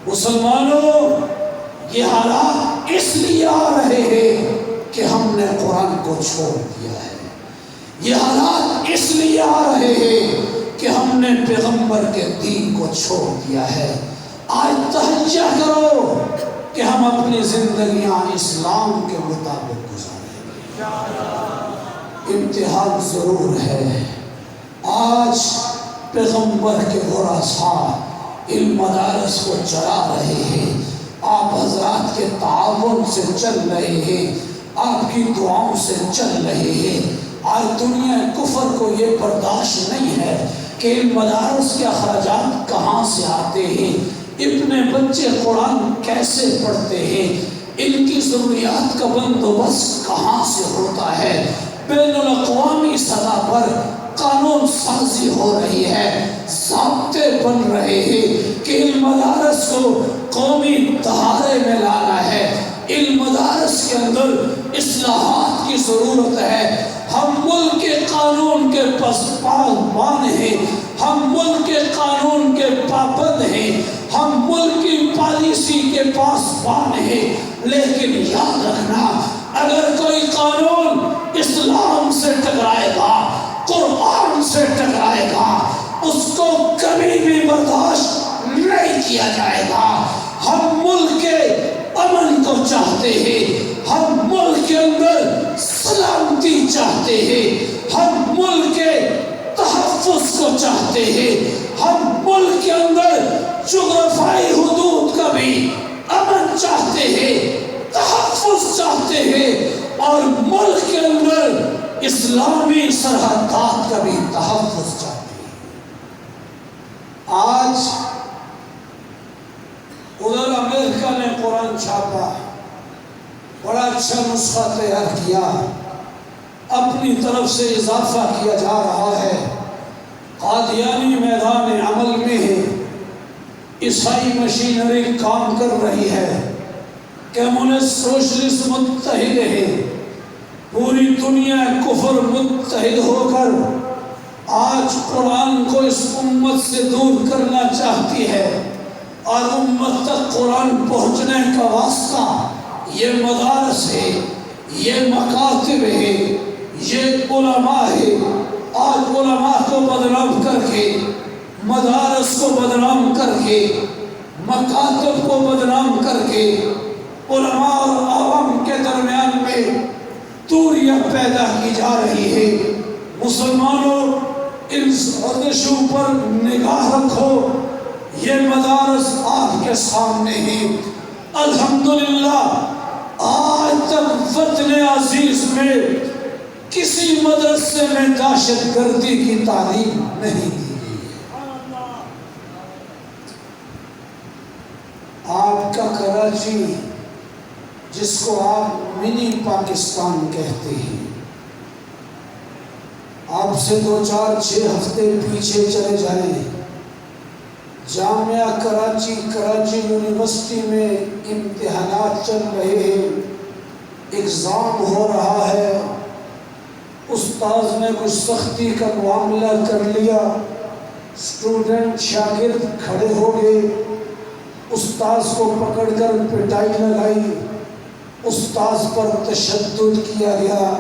مسلمانوں، یہ حالات اس لیے آ رہے ہیں کہ ہم نے قرآن کو چھوڑ دیا ہے۔ یہ حالات اس لیے آ رہے ہیں کہ ہم نے پیغمبر کے دین کو چھوڑ دیا ہے۔ آج تہجہ کرو کہ ہم اپنی زندگیاں اسلام کے مطابق گزاریں۔ امتحان ضرور ہے۔ آج پیغمبر کے ورثاء ان مدارس کو چلا رہے ہیں، آپ حضرات کے تعاون سے چل رہے ہیں، آپ کی دعاؤں سے چل رہے ہیں۔ آج دنیا کفر کو یہ برداشت نہیں ہے کہ ان مدارس کے اخراجات کہاں سے آتے ہیں، اپنے بچے قرآن کیسے پڑھتے ہیں، ان کی ضروریات کا بندوبست کہاں سے ہوتا ہے۔ بین الاقوامی سطح پر قانون سازی ہو رہی ہے، ضابطے بن رہے ہیں کہ ان مدارس کو قومی دھارے میں لانا ہے، ان مدارس کے اندر اصلاحات کی ضرورت ہے۔ ہم ملک کے قانون کے پاسبان ہیں، ہم ملک کے قانون کے پابند ہیں، ہم ملک کی پالیسی کے پاسبان ہیں، لیکن یاد رکھنا اگر کوئی قانون اسلام سے ٹکرائے گا، قرآن سے ٹکرائے گا، اس کو کبھی بھی برداشت نہیں کیا جائے گا۔ ہم ملک کے امن کو چاہتے ہیں، ہم ملک کے اندر سلامتی چاہتے ہیں، ہم ملک کے تحفظ کو چاہتے ہیں، ہم ملک کے اندر جغرافیائی حدود کا بھی امن چاہتے ہیں، تحفظ چاہتے ہیں، اور ملک کے اندر اسلامی سرحدات کا بھی تحفظ چاہتے ہیں۔ آج ادھر امریکہ نے قرآن چھاپا، بڑا اچھا نسخہ تیار کیا، اپنی طرف سے اضافہ کیا جا رہا ہے۔ قادیانی میدان عمل میں ہے، عیسائی مشینری کام کر رہی ہے، کمیونسٹ سوشلسٹ متحد ہے، پوری دنیا کفر متحد ہو کر آج قرآن کو اس امت سے دور کرنا چاہتی ہے، اور امت تک قرآن پہنچنے کا واسطہ یہ مدارس ہے، یہ مکاتب ہے، یہ علماء ہے۔ آج علماء کو بدنام کر کے، مدارس کو بدنام کر کے، مکاتب کو بدنام کر کے علماء اور عوام کے درمیان میں دوریاں پیدا کی جا رہی ہے۔ مسلمانوں، ان سازشوں پر نگاہ رکھو، یہ مدارس آپ کے سامنے ہیں۔ الحمدللہ آج تک وطن عزیز میں کسی مدرسے میں دہشت گردی کی تعلیم نہیں دی گئی ہے۔ آپ کا کراچی، جس کو آپ منی پاکستان کہتے ہیں، آپ سے 2-4-6 ہفتے پیچھے چلے جائیں، جامعہ کراچی یونیورسٹی میں امتحانات چل رہے ہیں، ایگزام ہو رہا ہے، استاذ نے کچھ سختی کا معاملہ کر لیا، اسٹوڈنٹ شاگرد کھڑے ہو گئے، استاذ کو پکڑ کر پٹائی لگائی، استاذ پر تشدد کیا گیا۔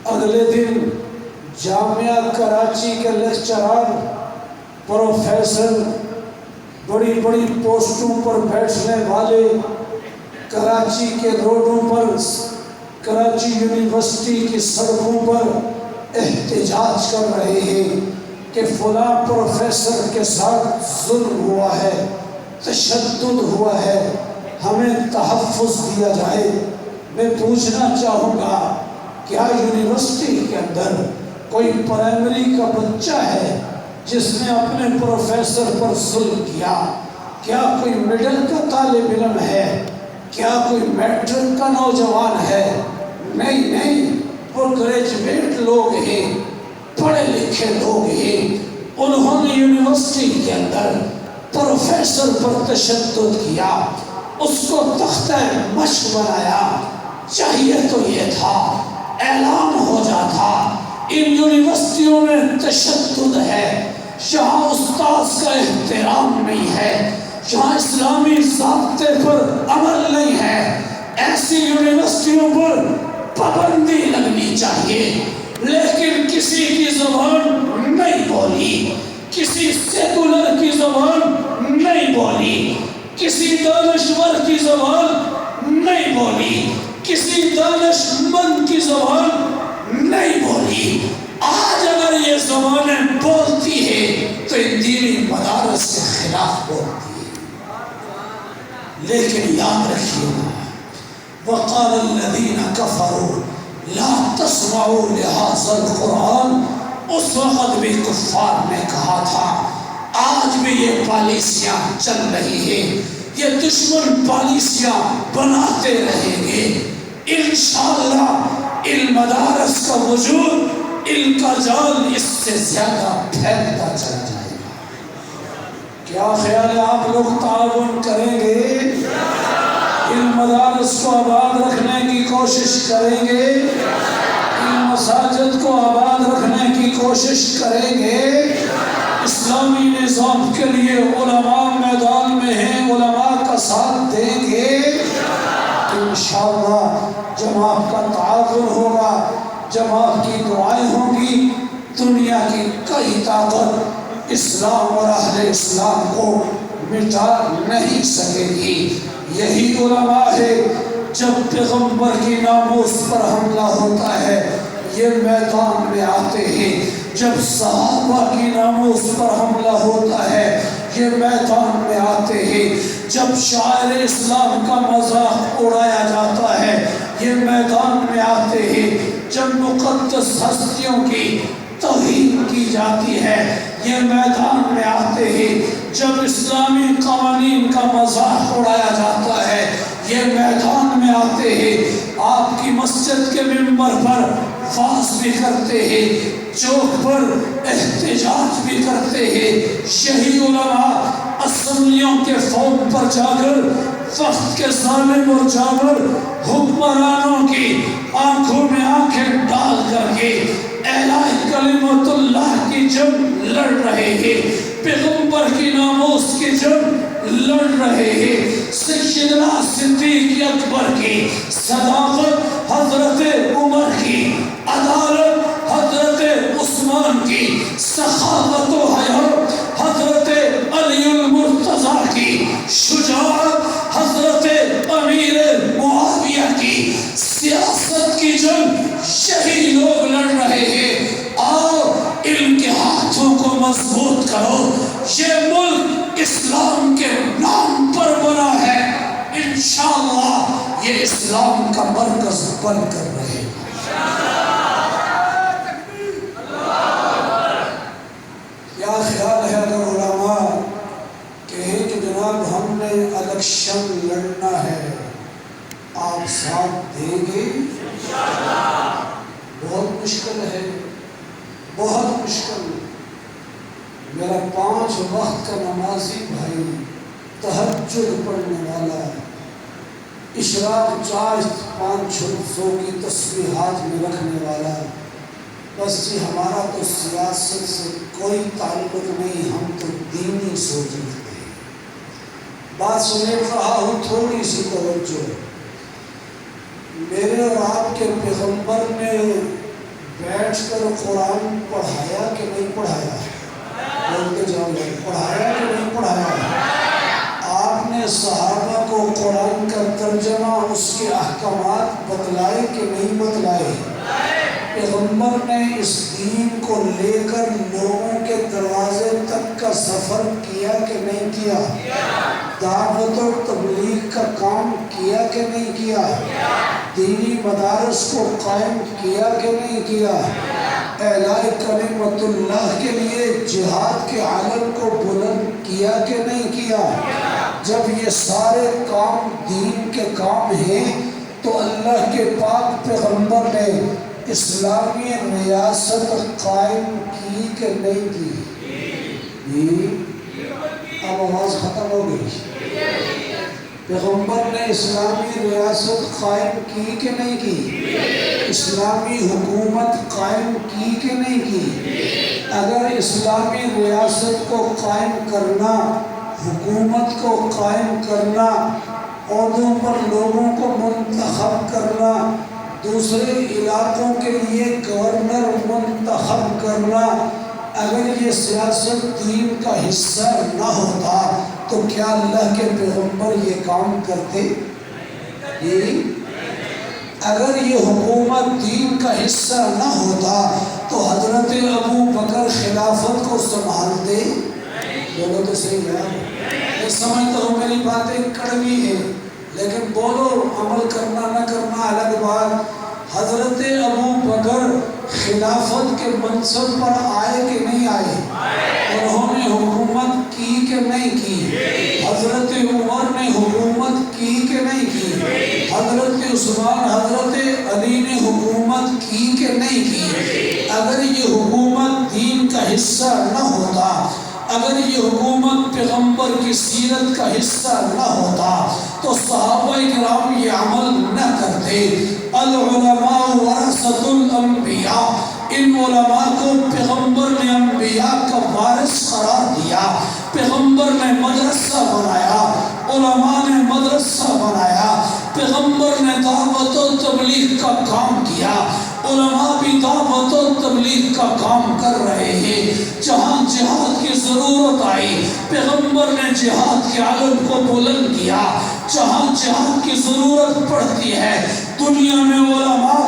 اگلے دن جامعہ کراچی کے لیکچرار، پروفیسر، بڑی بڑی پوسٹوں پر بیٹھنے والے کراچی کے روڈوں پر، کراچی یونیورسٹی کی سڑکوں پر احتجاج کر رہے ہیں کہ فلاں پروفیسر کے ساتھ ظلم ہوا ہے، تشدد ہوا ہے، ہمیں تحفظ دیا جائے۔ میں پوچھنا چاہوں گا، کیا یونیورسٹی کے اندر کوئی پرائمری کا بچہ ہے جس نے اپنے پروفیسر پر ظلم کیا؟ کیا کوئی مڈل کا طالب علم ہے؟ کیا کوئی میٹرک کا نوجوان ہے؟ نہیں، وہ گریجویٹ لوگ ہیں، پڑھے لکھے لوگ ہیں۔ انہوں نے یونیورسٹی کے اندر پروفیسر پر تشدد کیا، اس کو تختہ مشق بنایا۔ چاہیے تو یہ تھا اعلان ہو جاتا ان یونیورسٹیوں میں تشدد ہے، جہاں استاذ کا احترام نہیں ہے، جہاں اسلامی ضابطے پر عمل نہیں ہے، ایسی یونیورسٹیوں پر پابندی لگنی چاہیے، لیکن کسی کی زبان نہیں بولی، کسی سیکولر کی زبان نہیں بولی، کسی دانشور کی زبان نہیں بولی، کسی دانش مند کی زبان نہیں بولی۔ آج اگر یہ زبانیں بولتی ہے تو ان دینی مدارس کے خلاف بولتی ہے۔ لیکن یاد رکھیے گا، وقال الذین کفروا لا تسمعوا لهذا القرآن، اس وقت بھی کفار نے کہا تھا، آج بھی یہ پالیسیاں چل رہی ہیں، یہ دشمن پالیسیاں بناتے رہیں گے۔ انشاءاللہ علم مدارس کا وجود، علم کا جال اس سے زیادہ پھیلتا چلا جائے گا۔ کیا خیال ہے آپ لوگ تعاون کریں گے؟ علم مدارس کو آباد رکھنے کی کوشش کریں گے؟ علم مساجد کو آباد رکھنے کی کوشش کریں گے؟ اسلامی نظام کے لیے علماء میدان میں ہیں، علماء کا ساتھ دیں گے؟ انشاءاللہ جب آپ کا تعاون ہوگا، جب آپ کی دعائیں ہوں گی، دنیا کی کئی طاقت اسلام اور اہل اسلام کو مٹا نہیں سکے گی۔ یہی علماء ہے، جب پیغمبر کی ناموس پر حملہ ہوتا ہے یہ میدان میں آتے ہیں، جب صحابہ کی ناموس پر حملہ ہوتا ہے یہ میدان میں آتے ہیں، جب شاعر اسلام کا مذاق اڑایا جاتا ہے یہ میدان میں آتے ہیں، جب مقدس ہستیوں کی توہین کی جاتی ہے یہ میدان میں آتے ہیں، جب اسلامی قوانین کا مذاق اڑایا جاتا ہے یہ میدان میں آتے ہیں۔ آپ کی مسجد کے منبر پر وعظ بھی کرتے ہیں، چوک پر احتجاج بھی کرتے ہیں۔ یہی علماء اسمبلیوں کے فوق پر جا کر وقت کے ظالم اور جابر حکمرانوں کی آنکھوں میں آنکھیں ڈال کر کے اعلاء کلمت اللہ کی جنگ لڑ رہے ہیں، پیغمبر کی ناموس کی جنگ لڑ رہے ہیں۔ سیدنا صدیق اکبر کی صداقت، حضرت عمر کی عدالت، حضرت عثمان کی سخاوت و حیا، حضرت علی المرتضیٰ کی شجاعت، حضرت امیر معاویہ کی سیاست کی جنگ یہی لوگ لڑ رہے ہیں۔ آؤ علم کے ہاتھوں کو مضبوط کرو، یہ ملک اسلام کے نام پر بنا ہے، انشاءاللہ یہ اسلام کا مرکز بن کر رہے گا۔ کیا خیال ہے اگر علماء کہیں کہ جناب ہم نے الیکشن لڑنا ہے، آپ ساتھ دیں گے؟ بہت مشکل ہے، بہت مشکل۔ میرا 5 وقت کا نمازی بھائی، تہجد پڑھنے والا، اشراق 4-5 کی تسبیحات میں رکھنے والا، بس جی ہمارا تو سیاست سے کوئی تعلق نہیں، ہم تو دینی سوچ رکھتے ہیں۔ بات سمیٹ رہا ہوں، تھوڑی سی توجہ۔ میرے اور آپ کے پیغمبر نے بیٹھ کر قرآن پڑھایا کہ نہیں پڑھایا؟ بولتے جاؤ، پڑھایا کہ نہیں پڑھایا؟ آپ نے صحابہ کو قرآن کا ترجمہ، اس کے احکامات بتلائے کہ نہیں بتلائے؟ پیغمبر نے اس دین کو لے کر لوگوں کے دروازے تک کا سفر کیا کہ نہیں کیا؟ دعوت و تبلیغ کا کام کیا کہ نہیں کیا؟ دینی مدارس کو قائم کیا کہ نہیں کیا؟ اعلاء کلمت اللہ کے لیے جہاد کے علم کو بلند کیا کہ نہیں کیا؟ جب یہ سارے کام دین کے کام ہیں تو اللہ کے پاک پیغمبر نے اسلامی ریاست قائم کی کہ نہیں کی؟ اب آواز ختم ہو گئی۔ پیغمبر نے اسلامی ریاست قائم کی کہ نہیں کی؟ اسلامی حکومت قائم کی کہ نہیں کی؟ اگر اسلامی ریاست کو قائم کرنا حکومت کو قائم کرنا، عہدوں پر لوگوں کو منتخب کرنا، دوسرے علاقوں کے لیے گورنر منتخب کرنا، اگر یہ سیاست دین کا حصہ نہ ہوتا تو کیا اللہ کے پیغمبر یہ کام کرتے؟ اگر یہ حکومت دین کا حصہ نہ ہوتا تو حضرت ابو بکر خلافت کو سنبھالتے؟ بولو تو صحیح ہے۔ میں سمجھتا ہوں میری باتیں کڑوی ہیں، لیکن بولو، عمل کرنا نہ کرنا الگ بات۔ حضرت ابو بکر خلافت کے منصب پر آئے کہ نہیں آئے؟ انہوں نے حکومت کی کہ نہیں کی؟ حضرت عمر نے حکومت کی کہ نہیں کی؟ حضرت عثمان، حضرت علی نے حکومت کی کہ نہیں کی؟ اگر یہ حکومت دین کا حصہ نہ ہوتا، اگر یہ حکومت پیغمبر کی سیرت کا حصہ نہ ہوتا تو صحابہ کرام یہ عمل نہ کرتے۔ العلماء ورثۃ الانبیاء، ان علماء کو پیغمبر نے انبیاء کا وارث قرار دیا۔ پیغمبر نے مدرسہ بنایا، علماء نے مدرسہ بنایا، پیغمبر نے دعوت و تبلیغ کا کام کیا، علماء بھی دعوت و تبلیغ کا کام کر رہے ہیں۔ جہاں جہاد کی ضرورت آئی، پیغمبر نے جہاد کے علم کو بلند کیا۔ جہاں جہاد کی ضرورت پڑتی ہے، دنیا میں علماء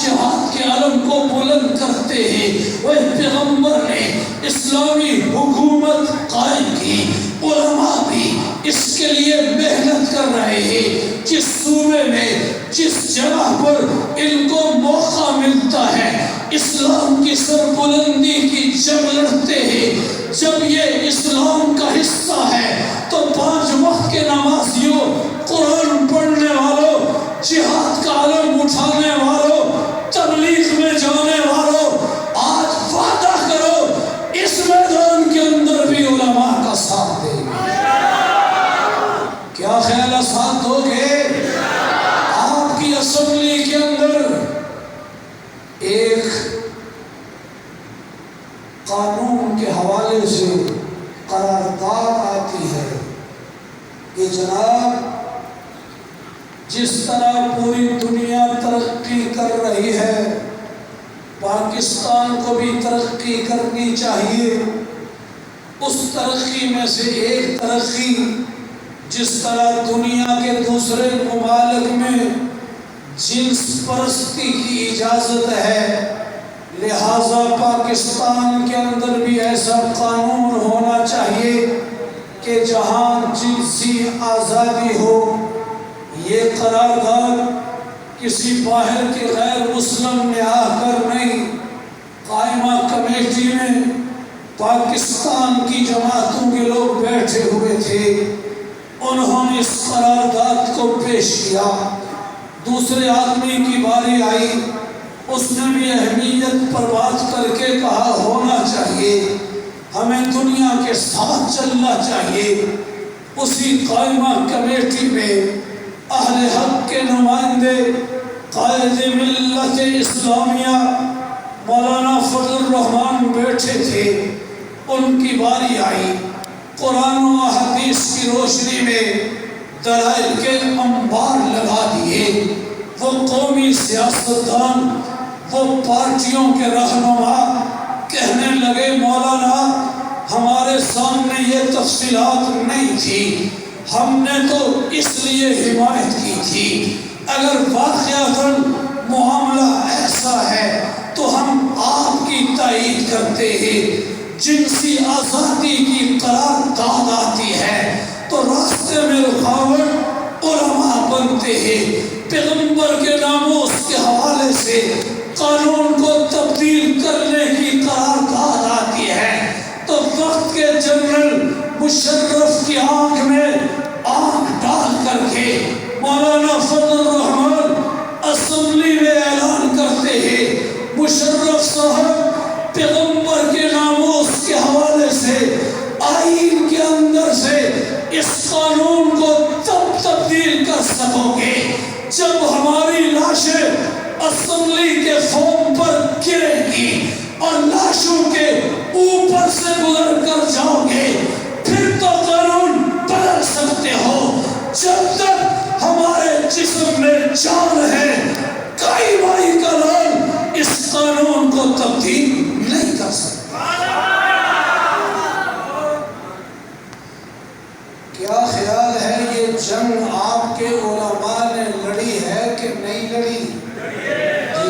جہاد کے علم کو بلند کرتے ہیں۔ وہ پیغمبر نے اسلامی حکومت قائم کی، علماء بھی اس کے لیے محنت کر رہے ہیں۔ جس صوبے میں، جس جگہ پر ان کو موقع ملتا ہے، اسلام کی سربلندی کی جنگ لڑتے ہیں۔ جب یہ اسلام کا حصہ ہے تو 5 وقت کے نمازیوں، قرآن پڑھنے والوں، جہاد کا علم اٹھانے والوں، تبلیغ میں جانے والوں، آج وعدہ کرو اس میدان کے اندر بھی علماء کا ساتھ دیں گے۔ کیا خیال ہے، ساتھ دو گے؟ آپ کی اسمبلی کے اندر ایک قانون کے حوالے سے قرارداد آتی ہے کہ جناب، جس طرح پوری دنیا ترقی کر رہی ہے، پاکستان کو بھی ترقی کرنی چاہیے۔ اس ترقی میں سے ایک ترقی، جس طرح دنیا کے دوسرے ممالک میں جنس پرستی کی اجازت ہے، لہٰذا پاکستان کے اندر بھی ایسا قانون ہونا چاہیے کہ جہاں جنسی آزادی ہو۔ یہ قرارداد کسی باہر کے غیر مسلم نے آ کر نہیں، قائمہ کمیٹی میں پاکستان کی جماعتوں کے لوگ بیٹھے ہوئے تھے، انہوں نے اس قرارداد کو پیش کیا۔ دوسرے آدمی کی باری آئی، اس نے بھی اہمیت پر بات کر کے کہا ہونا چاہیے، ہمیں دنیا کے ساتھ چلنا چاہیے۔ اسی قائمہ کمیٹی میں اہل حق کے نمائندے، قائد ملت اسلامیہ مولانا فضل الرحمان بیٹھے تھے۔ ان کی باری آئی، قرآن و حدیث کی روشنی میں دلائل کے انبار لگا دیے۔ وہ قومی سیاستدان، وہ پارٹیوں کے رہنما کہنے لگے، مولانا ہمارے سامنے یہ تفصیلات نہیں تھی، ہم نے تو اس لیے حمایت کی تھی، اگر واقعتاً معاملہ ایسا ہے تو ہم آپ کی تائید کرتے ہیں۔ جنسی آزادی کی قرارداد آتی ہے تو راستے میں رکاوٹ علماء بنتے ہیں۔ پیغمبر کے ناموس کے حوالے سے قانون کو تبدیل کرنے کی قرارداد آتی ہے تو وقت کے جنرل مشرف کی آنکھ میں آنکھ ڈال کر کے مولانا فضل الرحمان اسمبلی میں اعلان کرتے ہیں، مشرف صاحب پیغمبر کے ناموس کے حوالے سے آئین کے اندر سے اس قانون کو تب تبدیل کر سکو گے جب ہماری لاشیں اسمبلی کے فارم پر گرے گی اور لاشوں کے اوپر سے گزر کر جاؤ گے، پھر تو قانون تبدیل نہیں کر سکتا۔ کیا خیال ہے یہ جنگ آپ کے علماء نے لڑی ہے کہ نہیں لڑی؟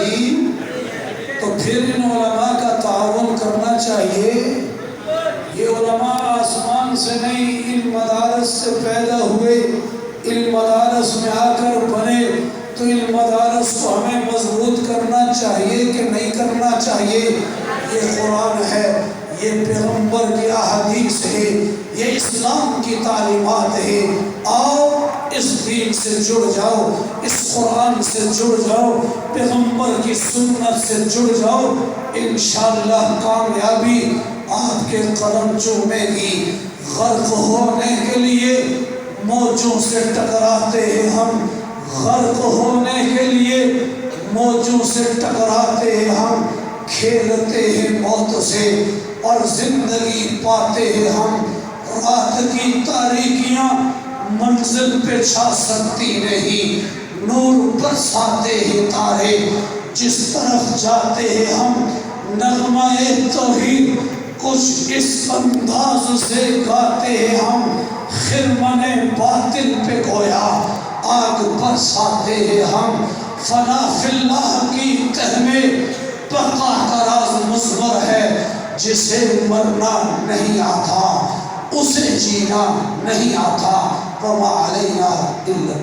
جی، تو پھر ان علماء کا تعاون کرنا چاہیے۔ یہ علماء آسمان سے نہیں، ان مدارس سے پیدا ہوئے، ان مدارس میں آ کر بنے، تو ان مدارس کو ہمیں مضبوط کرنا چاہیے کہ نہیں کرنا چاہیے؟ یہ قرآن ہے، یہ پیغمبر کی احادیث ہے، یہ اسلام کی تعلیمات ہے۔ آؤ اس دین سے جڑ جاؤ، اس قرآن سے جڑ جاؤ، پیغمبر کی سنت سے جڑ جاؤ، انشاءاللہ کامیابی آپ کے قدم چومے گی۔ غرق ہونے کے لیے موجوں سے ٹکراتے ہیں ہم، غرق ہونے کے لیے موجوں سے ٹکراتے ہیں ہم، کھیلتے ہیں موت سے اور زندگی پاتے ہیں ہم۔ رات کی تاریکیاں منزل پہ چھا سکتی نہیں، نور برساتے ہیں تارے، جس طرف جاتے ہیں ہم۔ نغمہ توحید کچھ اس انداز سے گاتے ہیں ہم، خرمن باطل پہ گویا آگ برساتے ہیں ہم۔ فنا فی اللہ کی تہ میں بقا کا راز مضمر ہے، جسے مرنا نہیں آتا اسے جینا نہیں آتا۔ وما علینا الا